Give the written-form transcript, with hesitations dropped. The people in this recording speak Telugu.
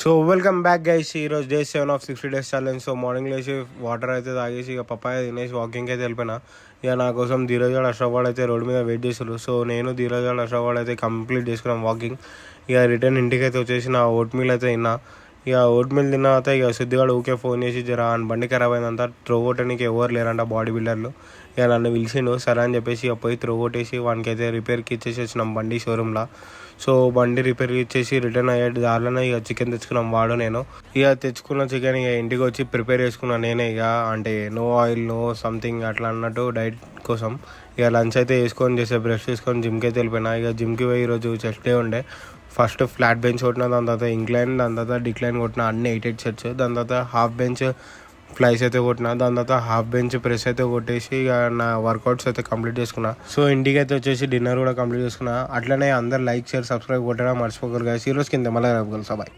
So welcome back guys. ఈరోజు day 7 of 60 days challenge. So morning లేచి వాటర్ అయితే తాగేసి ఇక పప్పాయ తినేసి వాకింగ్కి అయితే వెళ్ళిపోయినా. ఇక నా కోసం ధీరజ్ గాడు అష్రఫ్ వాడు అయితే రోడ్డు మీద వెయిట్ చేస్తారు. సో నేను ధీరజ్ గాడు అష్రఫ్ వాడు అయితే కంప్లీట్ చేసుకున్నాం వాకింగ్. ఇక రిటర్న్ ఇంటికి అయితే వచ్చేసి నా ఓట్ మీల్ అయితే తిన్నా. ఇక ఓట్ మీల్ తిన్న తర్వాత ఇక సిద్ధిగాడు ఊకే ఫోన్ చేసి జరా అని బండి ఖరాబ్ అయిందంతా త్రో కొట్టడానికి ఎవరు లేరంట బాడీ బిల్డర్లు. ఇక నన్ను పిలిచిండు, సరే అని చెప్పేసి ఇక పోయి త్రో కొట్టేసి వానికి అయితే రిపేర్కి ఇచ్చేసి వచ్చినాం బండి షోరూమ్లో. సో బండి రిపేర్ ఇచ్చేసి రిటర్న్ అయ్యే దారిలోనే ఇక చికెన్ తెచ్చుకున్నాం వాడు నేను. ఇక తెచ్చుకున్న చికెన్ ఇక ఇంటికి వచ్చి ప్రిపేర్ చేసుకున్నాను నేనే. ఇక అంటే నో ఆయిల్ నో సంథింగ్ అట్లా అన్నట్టు డైట్ కోసం. ఇక లంచ్ అయితే వేసుకొని చేసే బ్రష్ చేసుకొని జిమ్కి అయితే వెళ్ళిపోయినా. ఇక జిమ్కి పోయి ఈరోజు చెస్ట్ డే ఉండే. ఫస్ట్ ఫ్లాట్ బెంచ్ కొట్టిన, దాని తర్వాత ఇంక్లైన్, దాని తర్వాత డిక్లైన్ కొట్టిన, అన్ని 8 సెట్స్. దాని తర్వాత హాఫ్ బెంచ్ ఫ్లైస్ అయితే కొట్టిన, దాని తర్వాత హాఫ్ బెంచ్ ప్రెస్ అయితే కొట్టేసి ఇక నా వర్కౌట్స్ అయితే కంప్లీట్ చేసుకున్నా. సో ఇంటికి అయితే వచ్చేసి డిన్నర్ కూడా కంప్లీట్ చేసుకున్నా. అట్లనే అందరు లైక్ షేర్ సబ్స్క్రైబ్ కొట్టడం మర్చిపోకరు. ఈరోజు కింద మళ్ళీ కలుగుతా. బాయ్.